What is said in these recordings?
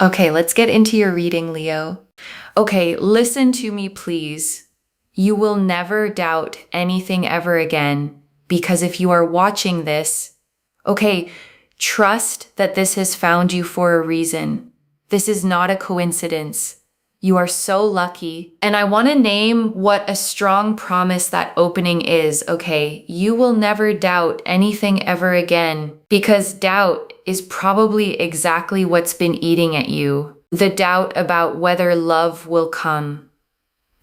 Okay, let's get into your reading, Leo. Okay, listen to me, please. You will never doubt anything ever again, because if you are watching this, okay, trust that this has found you for a reason. This is not a coincidence. You are so lucky. And I want to name what a strong promise that opening is, okay? You will never doubt anything ever again, because doubt is probably exactly what's been eating at you. The doubt about whether love will come.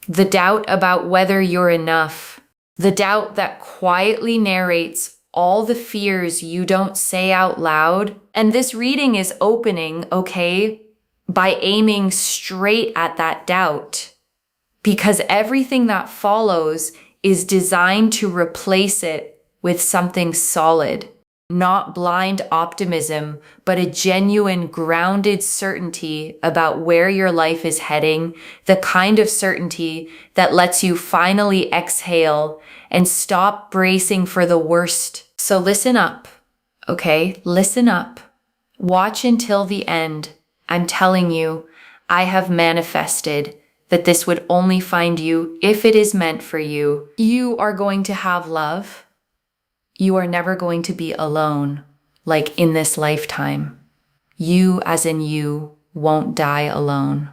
The doubt about whether you're enough. The doubt that quietly narrates all the fears you don't say out loud. And this reading is opening, okay, by aiming straight at that doubt, because everything that follows is designed to replace it with something solid. Not blind optimism, but a genuine, grounded certainty about where your life is heading, the kind of certainty that lets you finally exhale and stop bracing for the worst. So listen up, okay? Listen up. Watch until the end. I'm telling you, I have manifested that this would only find you if it is meant for you. You are going to have love. You are never going to be alone, like in this lifetime. You, as in you, won't die alone.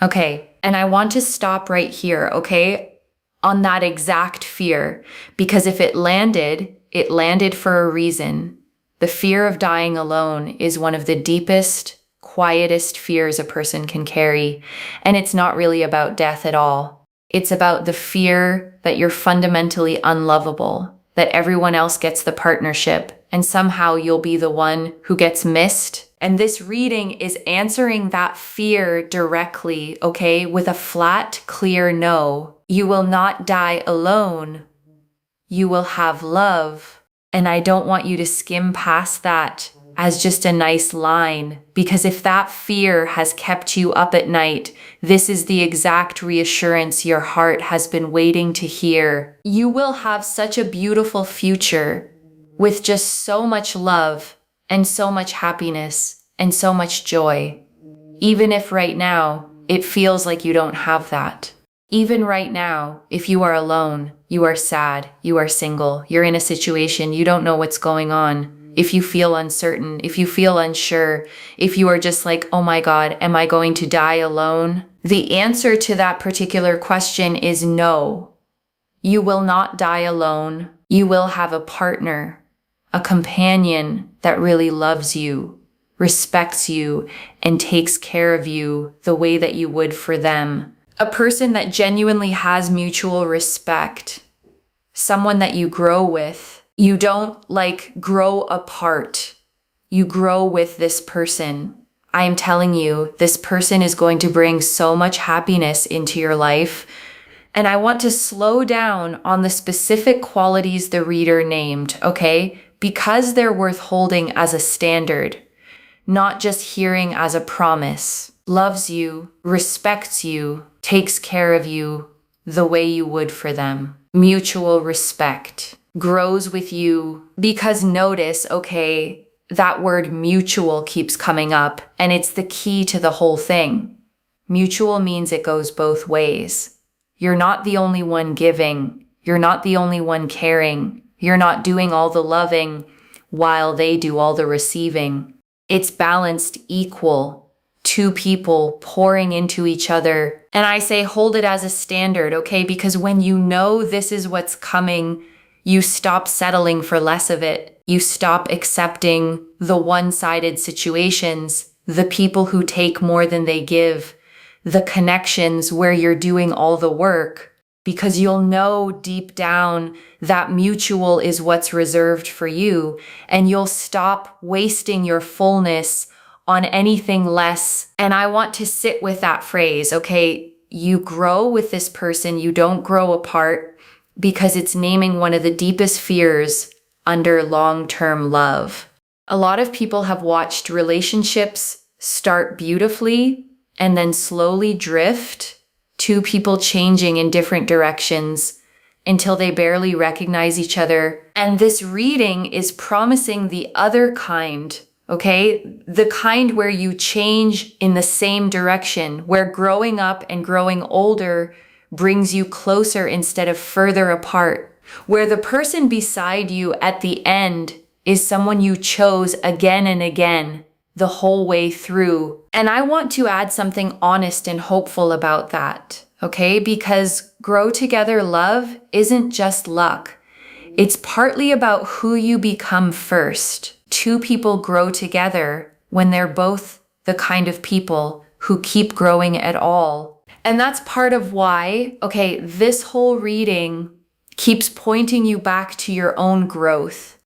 Okay, and I want to stop right here, okay, on that exact fear, because if it landed for a reason. The fear of dying alone is one of the deepest, quietest fears a person can carry, and it's not really about death at all. It's about the fear that you're fundamentally unlovable, that everyone else gets the partnership, and somehow you'll be the one who gets missed. And this reading is answering that fear directly, okay, with a flat, clear no. You will not die alone. You will have love. And I don't want you to skim past that as just a nice line, because if that fear has kept you up at night, this is the exact reassurance your heart has been waiting to hear. You will have such a beautiful future with just so much love and so much happiness and so much joy. Even if right now it feels like you don't have that. Even right now, if you are alone, you are sad, you are single, you're in a situation, you don't know what's going on. If you feel uncertain, if you feel unsure, if you are just like, oh my God, am I going to die alone? The answer to that particular question is no. You will not die alone. You will have a partner, a companion that really loves you, respects you, and takes care of you the way that you would for them. A person that genuinely has mutual respect. Someone that you grow with. You don't grow apart. You grow with this person. I am telling you, this person is going to bring so much happiness into your life. And I want to slow down on the specific qualities the reader named, okay? Because they're worth holding as a standard, not just hearing as a promise. Loves you, respects you, takes care of you the way you would for them. Mutual respect. Grows with you, because notice, okay, that word mutual keeps coming up, and it's the key to the whole thing. Mutual means it goes both ways. You're not the only one giving. You're not the only one caring. You're not doing all the loving while they do all the receiving. It's balanced, equal. Two people pouring into each other. And I say hold it as a standard, okay? Because when you know this is what's coming, you stop settling for less of it. You stop accepting the one-sided situations, the people who take more than they give, the connections where you're doing all the work, because you'll know deep down that mutual is what's reserved for you, and you'll stop wasting your fullness on anything less. And I want to sit with that phrase, okay? You grow with this person, you don't grow apart, because it's naming one of the deepest fears under long-term love. A lot of people have watched relationships start beautifully and then slowly drift, two people changing in different directions until they barely recognize each other. And this reading is promising the other kind okay? The kind where you change in the same direction, where growing up and growing older brings you closer instead of further apart, where the person beside you at the end is someone you chose again and again the whole way through. And I want to add something honest and hopeful about that, okay? Because grow together love isn't just luck. It's partly about who you become first. Two people grow together when they're both the kind of people who keep growing at all. And that's part of why, okay, this whole reading keeps pointing you back to your own growth.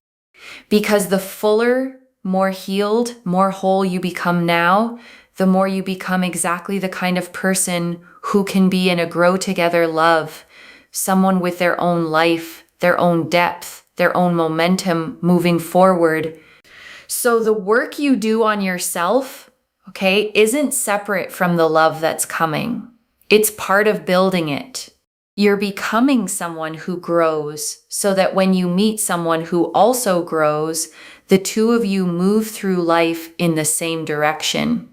Because the fuller, more healed, more whole you become now, the more you become exactly the kind of person who can be in a grow together love, someone with their own life, their own depth, their own momentum moving forward. So the work you do on yourself, okay, isn't separate from the love that's coming. It's part of building it. You're becoming someone who grows so that when you meet someone who also grows, the two of you move through life in the same direction,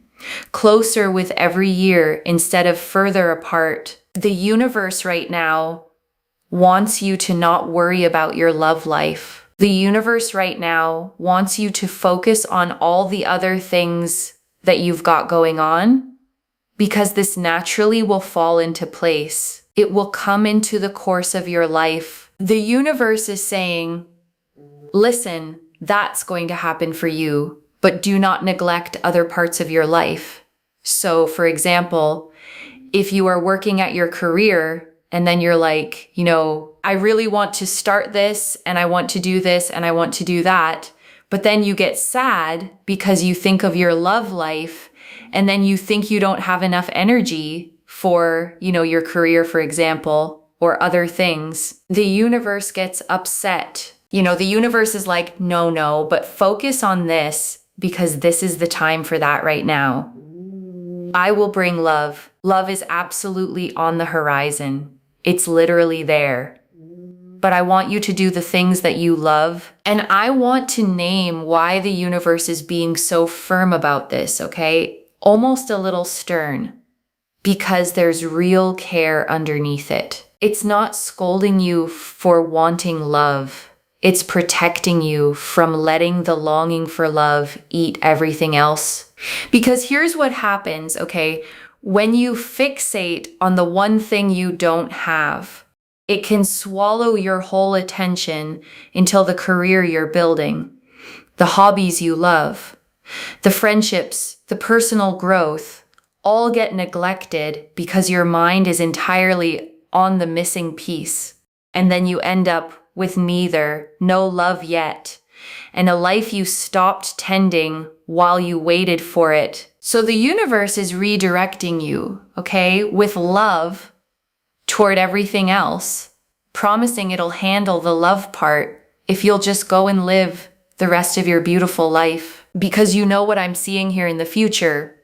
closer with every year instead of further apart. The universe right now wants you to not worry about your love life. The universe right now wants you to focus on all the other things that you've got going on, because this naturally will fall into place. It will come into the course of your life. The universe is saying, listen, that's going to happen for you, but do not neglect other parts of your life. So, for example, if you are working at your career and then you're like, I really want to start this and I want to do this and I want to do that, but then you get sad because you think of your love life and then you think you don't have enough energy for, your career, for example, or other things. The universe gets upset. The universe is like, no, but focus on this because this is the time for that right now. I will bring love. Love is absolutely on the horizon. It's literally there. But I want you to do the things that you love. And I want to name why the universe is being so firm about this, okay? Almost a little stern. Because there's real care underneath it. It's not scolding you for wanting love. It's protecting you from letting the longing for love eat everything else. Because here's what happens, okay? When you fixate on the one thing you don't have, it can swallow your whole attention until the career you're building, the hobbies you love, the friendships, the personal growth, all get neglected because your mind is entirely on the missing piece. And then you end up with neither, no love yet, and a life you stopped tending while you waited for it. So the universe is redirecting you, okay, with love toward everything else, promising it'll handle the love part if you'll just go and live the rest of your beautiful life. Because you know what I'm seeing here in the future.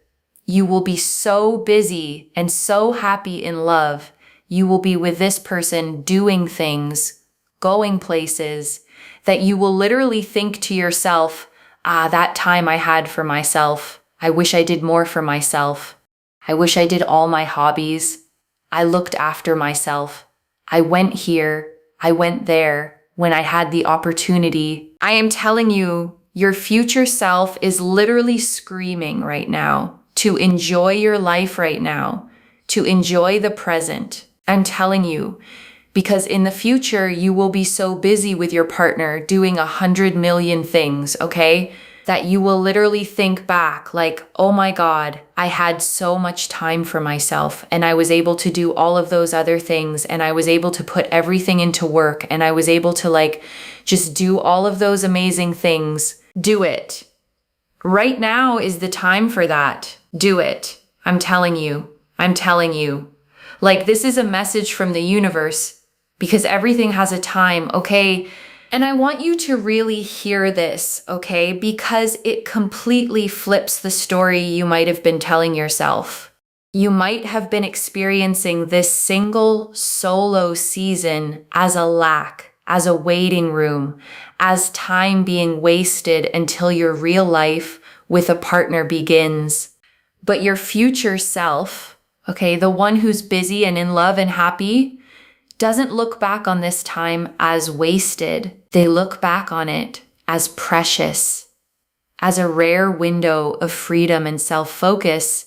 You will be so busy and so happy in love. You will be with this person doing things, going places, that you will literally think to yourself, that time I had for myself. I wish I did more for myself. I wish I did all my hobbies. I looked after myself. I went here. I went there when I had the opportunity. I am telling you, your future self is literally screaming right now to enjoy your life right now, to enjoy the present. I'm telling you, because in the future, you will be so busy with your partner doing 100 million things, okay? That you will literally think back like, oh my God, I had so much time for myself and I was able to do all of those other things and I was able to put everything into work and I was able to just do all of those amazing things. Do it. Right now is the time for that. Do it. I'm telling you. I'm telling you. This is a message from the universe because everything has a time, okay? And I want you to really hear this, okay? Because it completely flips the story you might have been telling yourself. You might have been experiencing this single solo season as a lack, as a waiting room, as time being wasted until your real life with a partner begins. But your future self, okay, the one who's busy and in love and happy, doesn't look back on this time as wasted. They look back on it as precious, as a rare window of freedom and self-focus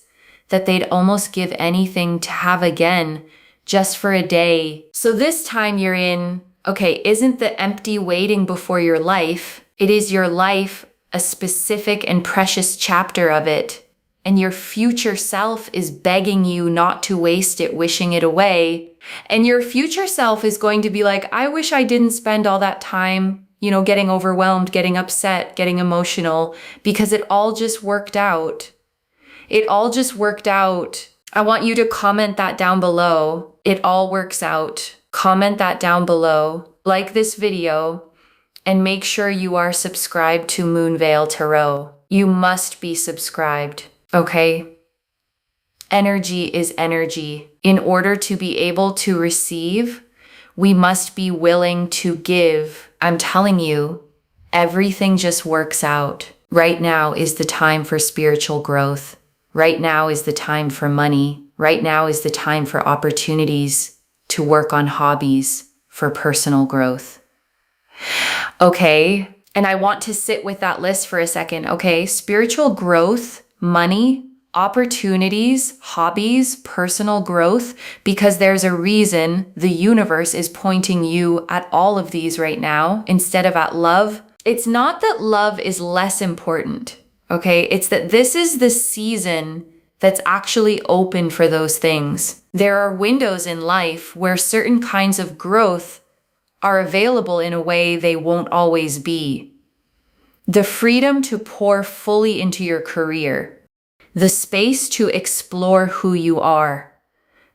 that they'd almost give anything to have again just for a day. So this time you're in, okay, isn't the empty waiting before your life. It is your life, a specific and precious chapter of it. And your future self is begging you not to waste it, wishing it away. And your future self is going to be like, I wish I didn't spend all that time, getting overwhelmed, getting upset, getting emotional, because it all just worked out. It all just worked out. I want you to comment that down below. It all works out. Comment that down below. Like this video and make sure you are subscribed to Moonveil Tarot. You must be subscribed, okay? Energy is energy. In order to be able to receive, we must be willing to give. I'm telling you, everything just works out. Right now is the time for spiritual growth. Right now is the time for money. Right now is the time for opportunities to work on hobbies for personal growth. Okay, and I want to sit with that list for a second, okay? Spiritual growth, money, opportunities, hobbies, personal growth, because there's a reason the universe is pointing you at all of these right now instead of at love. It's not that love is less important. Okay, it's that this is the season that's actually open for those things. There are windows in life where certain kinds of growth are available in a way they won't always be. The freedom to pour fully into your career, the space to explore who you are,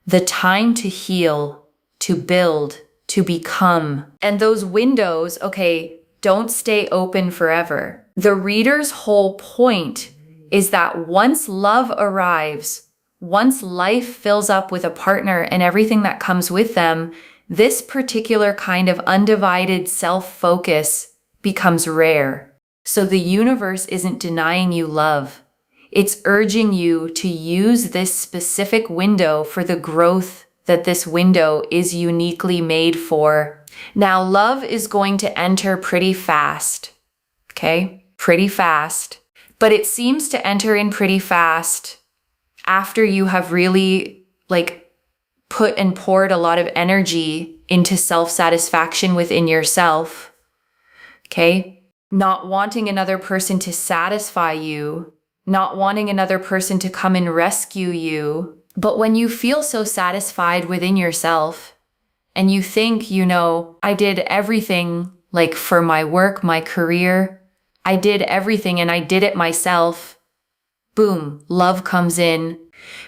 the time to heal, to build, to become. And those windows, okay, don't stay open forever. The reader's whole point is that once love arrives, once life fills up with a partner and everything that comes with them, this particular kind of undivided self-focus becomes rare. So the universe isn't denying you love. It's urging you to use this specific window for the growth that this window is uniquely made for. Now, love is going to enter pretty fast, okay? Pretty fast. But it seems to enter in pretty fast after you have really put and poured a lot of energy into self-satisfaction within yourself, okay? Not wanting another person to satisfy you, not wanting another person to come and rescue you. But when you feel so satisfied within yourself and you think, I did everything for my work, my career, I did everything and I did it myself. Boom, love comes in.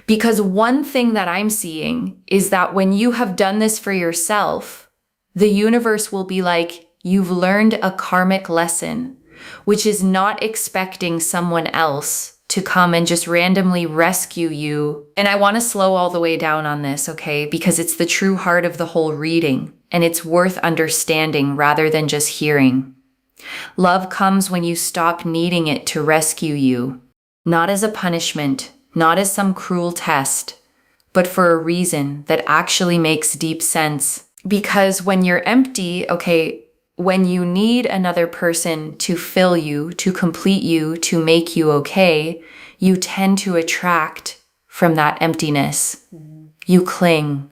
Because one thing that I'm seeing is that when you have done this for yourself, the universe will be like, you've learned a karmic lesson, which is not expecting someone else to come and just randomly rescue you. And I want to slow all the way down on this, okay? Because it's the true heart of the whole reading and it's worth understanding rather than just hearing. Love comes when you stop needing it to rescue you, not as a punishment, not as some cruel test, but for a reason that actually makes deep sense. Because when you're empty, okay, when you need another person to fill you, to complete you, to make you okay, you tend to attract from that emptiness. You cling,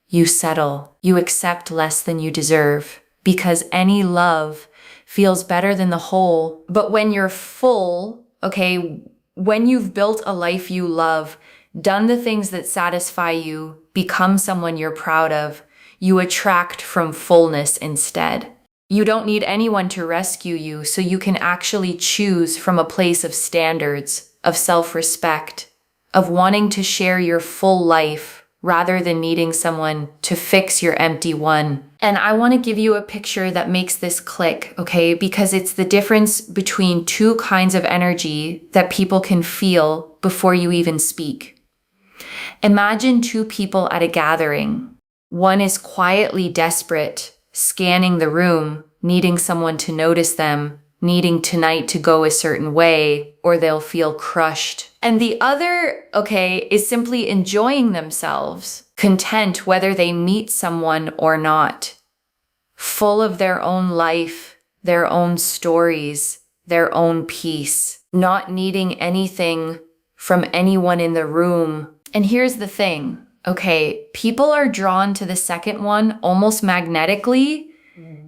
you settle, you accept less than you deserve, because any love feels better than the whole. But when you're full, okay, when you've built a life you love, done the things that satisfy you, become someone you're proud of, you attract from fullness instead. You don't need anyone to rescue you, so you can actually choose from a place of standards, of self-respect, of wanting to share your full life rather than needing someone to fix your empty one. And I want to give you a picture that makes this click, okay? Because it's the difference between two kinds of energy that people can feel before you even speak. Imagine two people at a gathering. One is quietly desperate, scanning the room, needing someone to notice them, needing tonight to go a certain way, or they'll feel crushed. And the other, is simply enjoying themselves, content whether they meet someone or not, full of their own life, their own stories, their own peace, not needing anything from anyone in the room. And here's the thing, people are drawn to the second one almost magnetically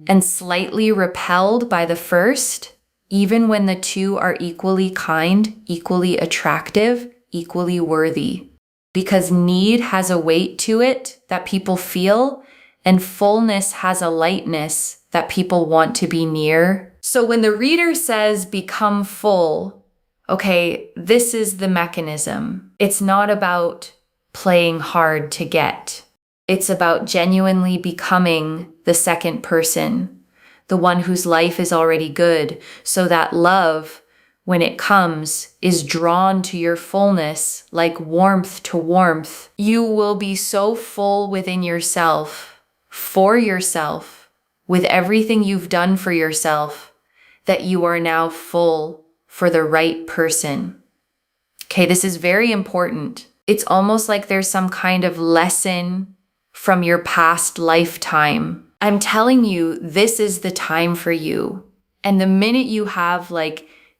and slightly repelled by the first, even when the two are equally kind, equally attractive, equally worthy. Because need has a weight to it that people feel, and fullness has a lightness that people want to be near. So when the reader says become full, this is the mechanism. It's not about playing hard to get. It's about genuinely becoming the second person, the one whose life is already good, so that love, when it comes, is drawn to your fullness like warmth to warmth. You will be so full within yourself, for yourself, with everything you've done for yourself, that you are now full for the right person. This is very important. It's almost like there's some kind of lesson from your past lifetime. I'm telling you, this is the time for you. And the minute you have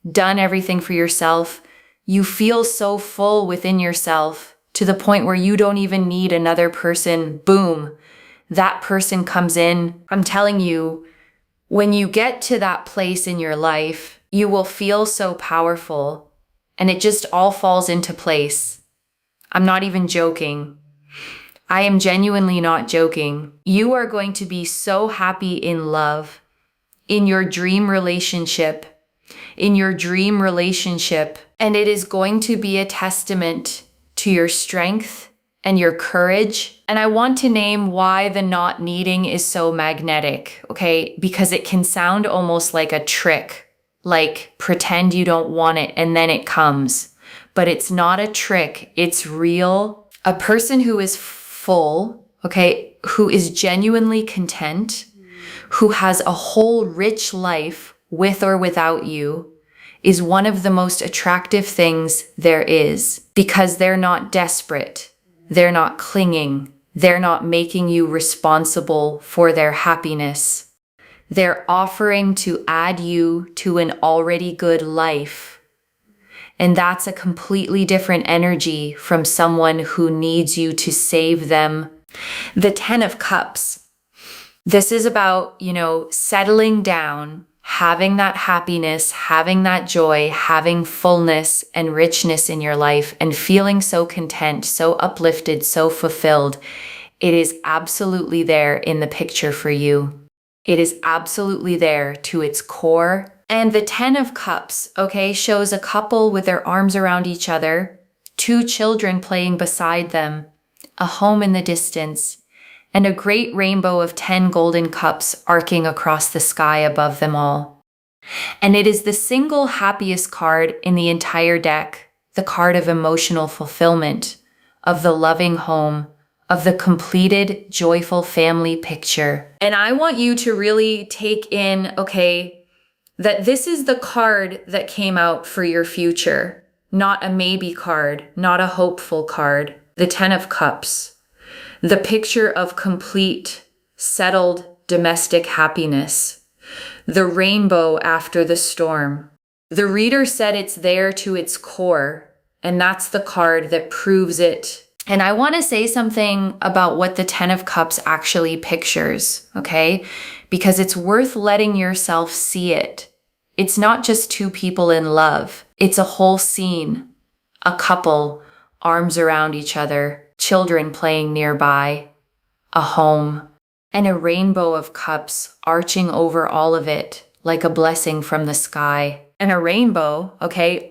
done everything for yourself, you feel so full within yourself to the point where you don't even need another person. Boom, that person comes in. I'm telling you, when you get to that place in your life, you will feel so powerful and it just all falls into place. I'm not even joking. I am genuinely not joking. You are going to be so happy in love, in your dream relationship, and it is going to be a testament to your strength and your courage. And I want to name why the not needing is so magnetic, because it can sound almost like a trick, like pretend you don't want it and then it comes. But it's not a trick, it's real. A person who is full, who is genuinely content, who has a whole rich life with or without you, is one of the most attractive things there is, because they're not desperate, they're not clinging, they're not making you responsible for their happiness. They're offering to add you to an already good life. And that's a completely different energy from someone who needs you to save them. The 10 of Cups. This is about, settling down, having that happiness, having that joy, having fullness and richness in your life, and feeling so content, so uplifted, so fulfilled. It is absolutely there in the picture for you. It is absolutely there to its core. And the 10 of Cups, shows a couple with their arms around each other, 2 children playing beside them, a home in the distance, and a great rainbow of 10 golden cups arcing across the sky above them all. And it is the single happiest card in the entire deck, the card of emotional fulfillment, of the loving home, of the completed, joyful family picture. And I want you to really take in, that this is the card that came out for your future, not a maybe card, not a hopeful card. The 10 of Cups, the picture of complete, settled domestic happiness, the rainbow after the storm. The reader said it's there to its core, and that's the card that proves it. And I want to say something about what the 10 of Cups actually pictures, because it's worth letting yourself see it. It's not just 2 people in love. It's a whole scene, a couple, arms around each other, children playing nearby, a home, and a rainbow of cups arching over all of it like a blessing from the sky. And a rainbow,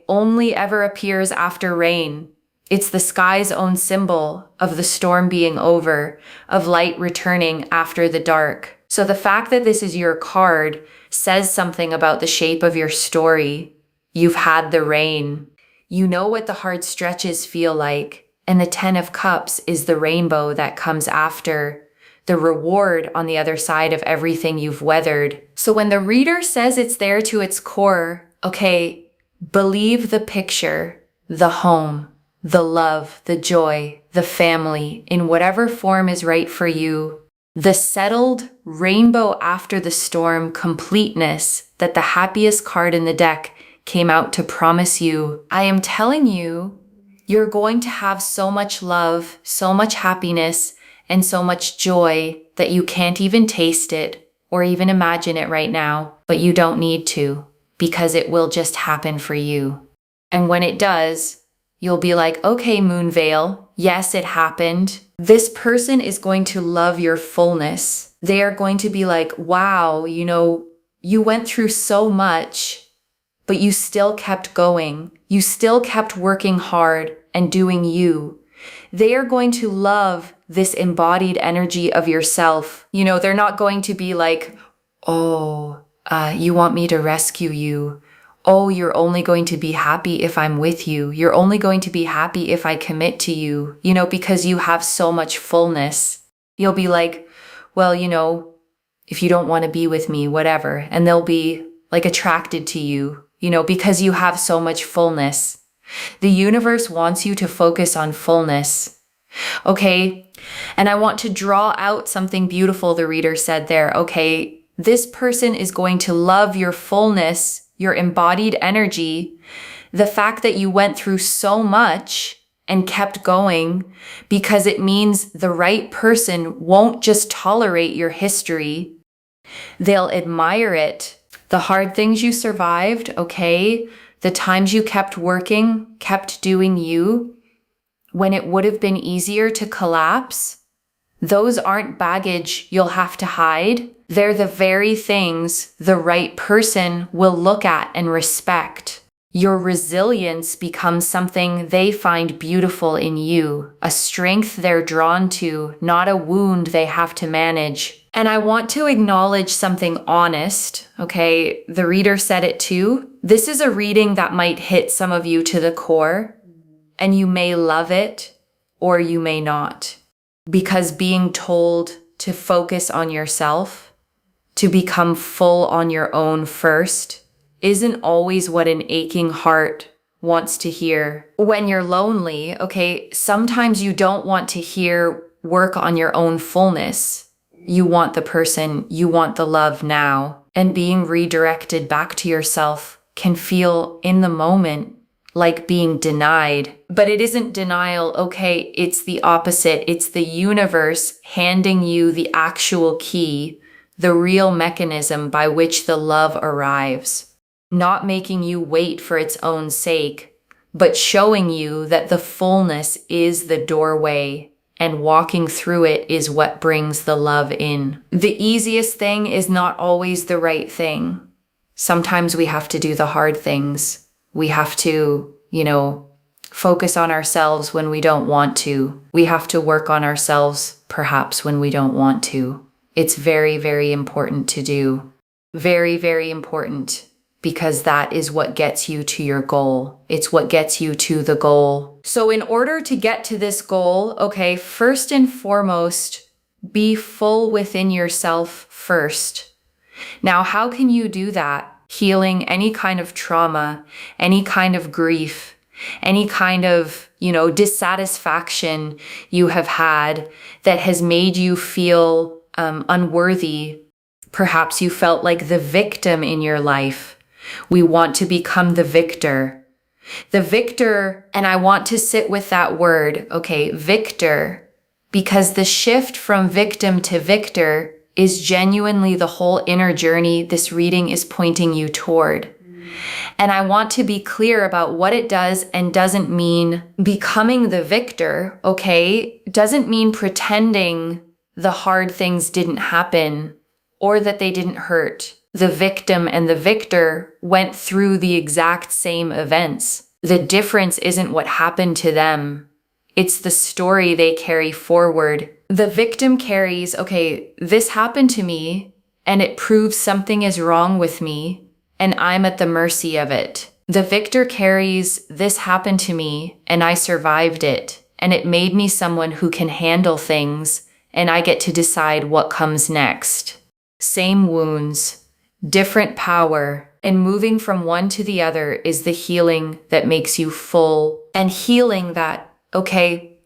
only ever appears after rain. It's the sky's own symbol of the storm being over, of light returning after the dark. So the fact that this is your card says something about the shape of your story. You've had the rain. You know what the hard stretches feel like. And the 10 of Cups is the rainbow that comes after the reward on the other side of everything you've weathered. So when the reader says it's there to its core, okay, believe the picture, the home, the love, the joy, the family, in whatever form is right for you. The settled rainbow after the storm completeness that the happiest card in the deck came out to promise you. I am telling you, you're going to have so much love, so much happiness, and so much joy that you can't even taste it or even imagine it right now, but you don't need to, because it will just happen for you. And when it does, you'll be like, okay, Moonveil, yes, it happened. This person is going to love your fullness. They are going to be like, wow, you went through so much, but you still kept going. You still kept working hard and doing you. They are going to love this embodied energy of yourself. They're not going to be like, oh, you want me to rescue you. Oh, you're only going to be happy if I'm with you. You're only going to be happy if I commit to you, because you have so much fullness. You'll be like, well, if you don't want to be with me, whatever. And they'll be like attracted to you, because you have so much fullness. The universe wants you to focus on fullness. Okay. And I want to draw out something beautiful the reader said there. Okay. This person is going to love your fullness, your embodied energy, the fact that you went through so much and kept going, because it means the right person won't just tolerate your history. They'll admire it. The hard things you survived, okay? The times you kept working, kept doing you, when it would have been easier to collapse, those aren't baggage you'll have to hide. They're the very things the right person will look at and respect. Your resilience becomes something they find beautiful in you, a strength they're drawn to, not a wound they have to manage. And I want to acknowledge something honest, okay? The reader said it too. This is a reading that might hit some of you to the core, and you may love it or you may not. Because being told to focus on yourself, to become full on your own first, isn't always what an aching heart wants to hear. When you're lonely, okay, sometimes you don't want to hear work on your own fullness. You want the person, you want the love now. And being redirected back to yourself can feel in the moment like being denied. But it isn't denial, okay, it's the opposite. It's the universe handing you the actual key, the real mechanism by which the love arrives. Not making you wait for its own sake, but showing you that the fullness is the doorway, and walking through it is what brings the love in. The easiest thing is not always the right thing. Sometimes we have to do the hard things. We have to, focus on ourselves when we don't want to. We have to work on ourselves, perhaps, when we don't want to. It's very, very important to do. Very, very important. Because that is what gets you to your goal. It's what gets you to the goal. So in order to get to this goal, okay, first and foremost, be full within yourself first. Now, how can you do that? Healing any kind of trauma, any kind of grief, any kind of, dissatisfaction you have had that has made you feel unworthy. Perhaps you felt like the victim in your life. We want to become the victor. The victor, and I want to sit with that word, okay, victor, because the shift from victim to victor is genuinely the whole inner journey this reading is pointing you toward. And I want to be clear about what it does and doesn't mean becoming the victor, okay? Doesn't mean pretending the hard things didn't happen or that they didn't hurt. The victim and the victor went through the exact same events. The difference isn't what happened to them. It's the story they carry forward. The victim carries, okay, this happened to me and it proves something is wrong with me and I'm at the mercy of it. The victor carries, this happened to me and I survived it and it made me someone who can handle things and I get to decide what comes next. Same wounds, different power, and moving from one to the other is the healing that makes you full. And healing that, okay,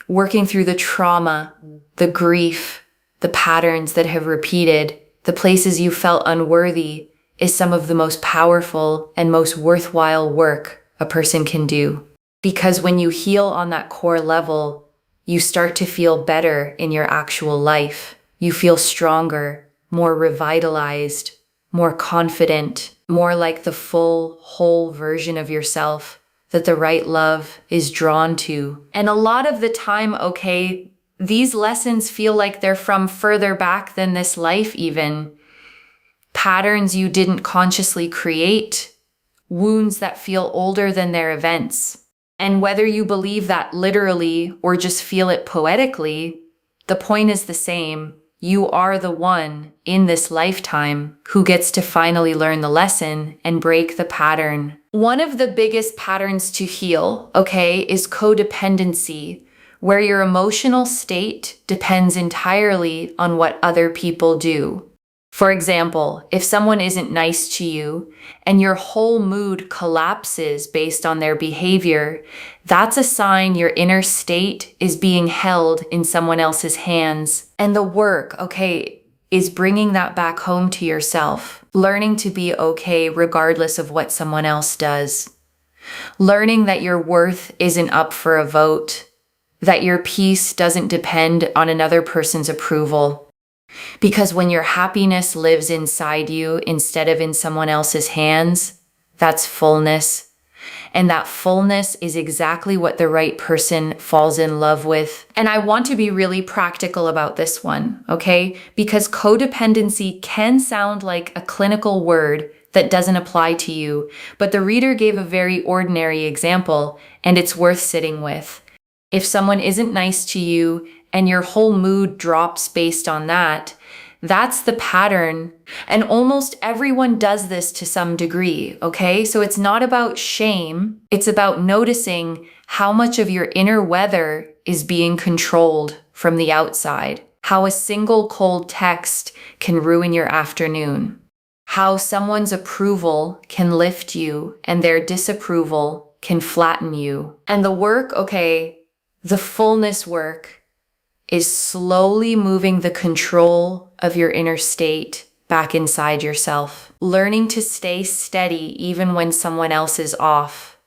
working through the trauma, the grief, the patterns that have repeated, the places you felt unworthy, is some of the most powerful and most worthwhile work a person can do. Because when you heal on that core level, you start to feel better in your actual life. You feel stronger, more revitalized, more confident, more like the full, whole version of yourself that the right love is drawn to. And a lot of the time, okay, these lessons feel like they're from further back than this life even. Patterns you didn't consciously create, wounds that feel older than their events. And whether you believe that literally or just feel it poetically, the point is the same. You are the one in this lifetime who gets to finally learn the lesson and break the pattern. One of the biggest patterns to heal, okay, is codependency, where your emotional state depends entirely on what other people do. For example, if someone isn't nice to you and your whole mood collapses based on their behavior, that's a sign your inner state is being held in someone else's hands. And the work, okay, is bringing that back home to yourself, learning to be okay regardless of what someone else does, learning that your worth isn't up for a vote, that your peace doesn't depend on another person's approval. Because when your happiness lives inside you instead of in someone else's hands, that's fullness. And that fullness is exactly what the right person falls in love with. And I want to be really practical about this one, okay? Because codependency can sound like a clinical word that doesn't apply to you, but the reader gave a very ordinary example, and it's worth sitting with. If someone isn't nice to you and your whole mood drops based on that, that's the pattern. And almost everyone does this to some degree, okay? So it's not about shame. It's about noticing how much of your inner weather is being controlled from the outside. How a single cold text can ruin your afternoon. How someone's approval can lift you and their disapproval can flatten you. And the work, okay, the fullness work, is slowly moving the control of your inner state back inside yourself. Learning to stay steady even when someone else is off.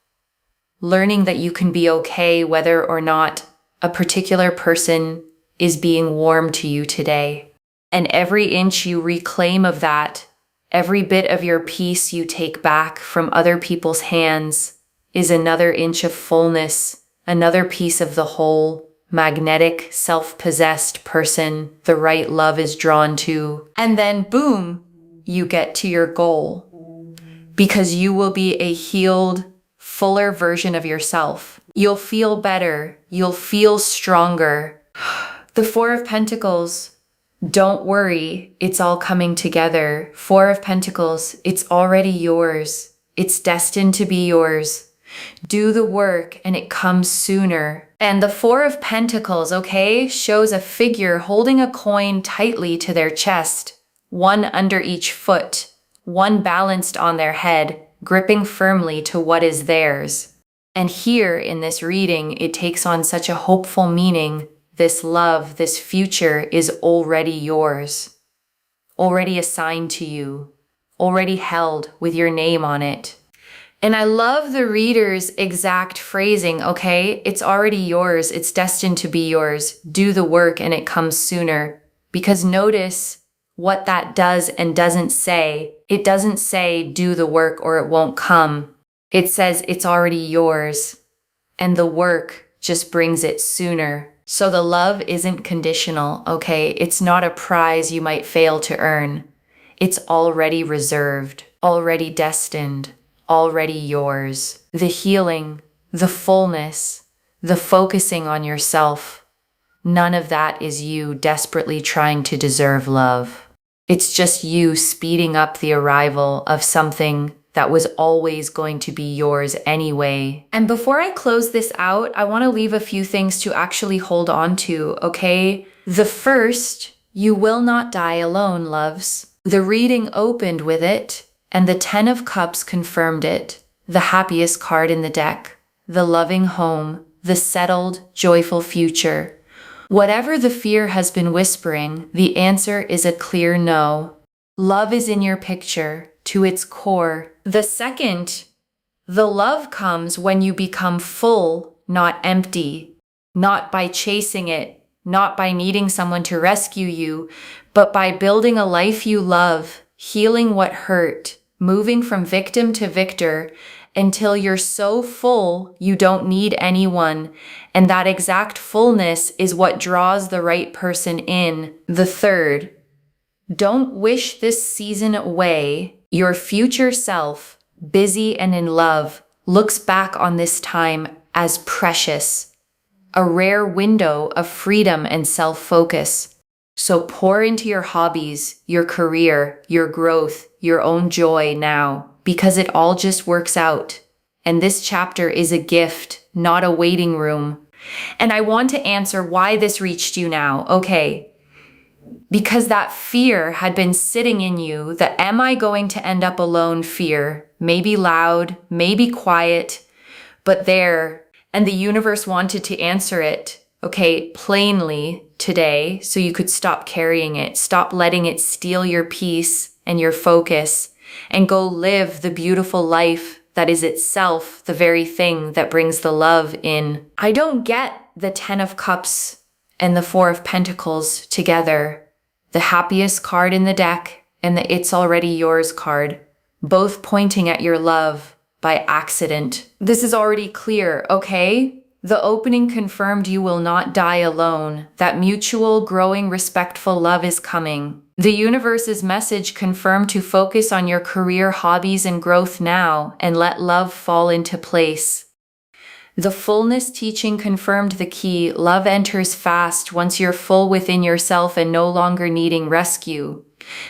Learning that you can be okay whether or not a particular person is being warm to you today. And every inch you reclaim of that, every bit of your peace you take back from other people's hands is another inch of fullness, another piece of the whole, magnetic, self-possessed person the right love is drawn to. And then boom, you get to your goal. Because you will be a healed, fuller version of yourself. You'll feel better. You'll feel stronger. The Four of Pentacles. Don't worry, it's all coming together. Four of Pentacles, it's already yours. It's destined to be yours. Do the work and it comes sooner. And the Four of Pentacles, okay, shows a figure holding a coin tightly to their chest, one under each foot, one balanced on their head, gripping firmly to what is theirs. And here in this reading, it takes on such a hopeful meaning. This love, this future is already yours, already assigned to you, already held with your name on it. And I love the reader's exact phrasing, okay? It's already yours. It's destined to be yours. Do the work and it comes sooner. Because notice what that does and doesn't say. It doesn't say do the work or it won't come. It says it's already yours. And the work just brings it sooner. So the love isn't conditional, okay? It's not a prize you might fail to earn. It's already reserved, already destined. Already yours. The healing, the fullness, the focusing on yourself, none of that is you desperately trying to deserve love. It's just you speeding up the arrival of something that was always going to be yours anyway. And before I close this out, I want to leave a few things to actually hold on to, okay? The first, you will not die alone, loves. The reading opened with it, and the Ten of Cups confirmed it, the happiest card in the deck, the loving home, the settled, joyful future. Whatever the fear has been whispering, the answer is a clear no. Love is in your picture, to its core. The second, the love comes when you become full, not empty, not by chasing it, not by needing someone to rescue you, but by building a life you love, healing what hurt, moving from victim to victor, until you're so full you don't need anyone, and that exact fullness is what draws the right person in. The third, don't wish this season away. Your future self, busy and in love, looks back on this time as precious, a rare window of freedom and self-focus. So pour into your hobbies, your career, your growth, your own joy now, because it all just works out. And this chapter is a gift, not a waiting room. And I want to answer why this reached you now. Okay, because that fear had been sitting in you, the am I going to end up alone fear, maybe loud, maybe quiet, but there, and the universe wanted to answer it, okay, plainly today, so you could stop carrying it, stop letting it steal your peace and your focus, and go live the beautiful life that is itself the very thing that brings the love in. I don't get the Ten of Cups and the Four of Pentacles together, the happiest card in the deck and the It's Already Yours card, both pointing at your love by accident. This is already clear, okay? The opening confirmed you will not die alone. That mutual, growing, respectful love is coming. The universe's message confirmed to focus on your career, hobbies, and growth now, and let love fall into place. The fullness teaching confirmed the key. Love enters fast once you're full within yourself and no longer needing rescue.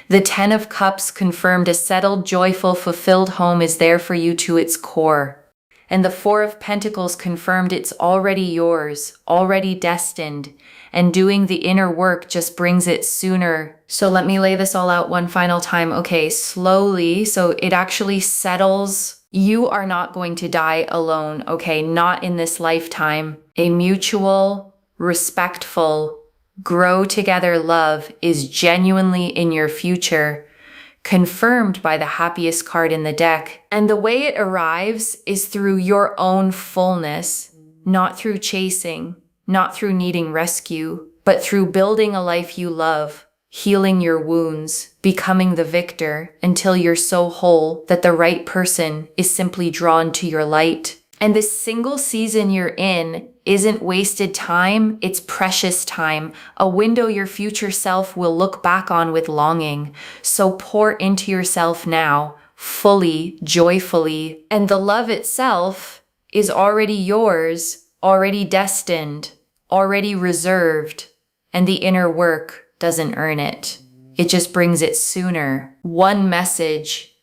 The Ten of Cups confirmed a settled, joyful, fulfilled home is there for you to its core. And the Four of Pentacles confirmed it's already yours, already destined, and doing the inner work just brings it sooner. So let me lay this all out one final time. Okay, slowly, so it actually settles. You are not going to die alone, okay? Not in this lifetime. A mutual, respectful, grow together love is genuinely in your future, confirmed by the happiest card in the deck. And the way it arrives is through your own fullness, not through chasing, not through needing rescue, but through building a life you love, healing your wounds, becoming the victor until you're so whole that the right person is simply drawn to your light. And this single season you're in isn't wasted time, it's precious time, a window your future self will look back on with longing. So pour into yourself now, fully, joyfully, and the love itself is already yours, already destined, already reserved, and the inner work doesn't earn it. It just brings it sooner. One message: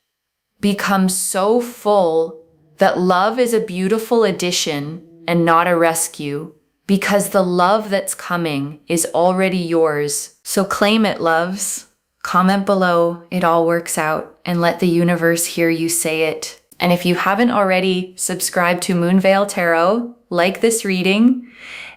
become so full that love is a beautiful addition and not a rescue, because the love that's coming is already yours. So claim it, loves. Comment below, it all works out, and let the universe hear you say it. And if you haven't already, subscribe to Moonveil Tarot, like this reading,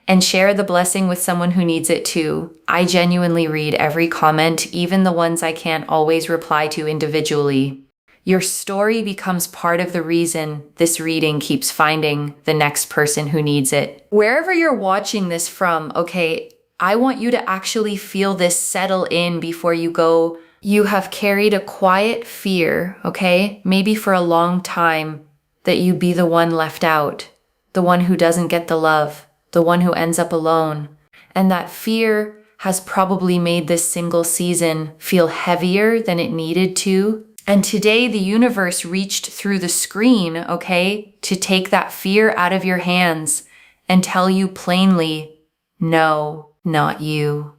and share the blessing with someone who needs it too. I genuinely read every comment, even the ones I can't always reply to individually. Your story becomes part of the reason this reading keeps finding the next person who needs it. Wherever you're watching this from, okay, I want you to actually feel this settle in before you go. You have carried a quiet fear, okay, maybe for a long time, that you be the one left out, the one who doesn't get the love, the one who ends up alone. And that fear has probably made this single season feel heavier than it needed to. And today the universe reached through the screen, okay, to take that fear out of your hands and tell you plainly, no, not you.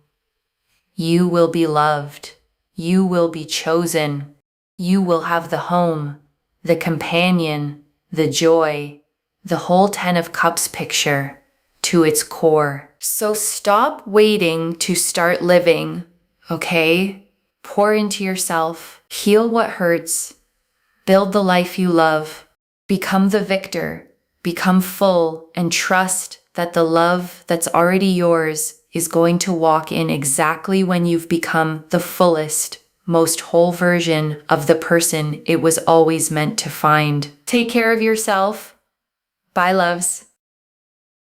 You will be loved. You will be chosen. You will have the home, the companion, the joy, the whole Ten of Cups picture. to its core. So stop waiting to start living, okay? Pour into yourself, heal what hurts, build the life you love, become the victor, become full, and trust that the love that's already yours is going to walk in exactly when you've become the fullest, most whole version of the person it was always meant to find. Take care of yourself. Bye, loves.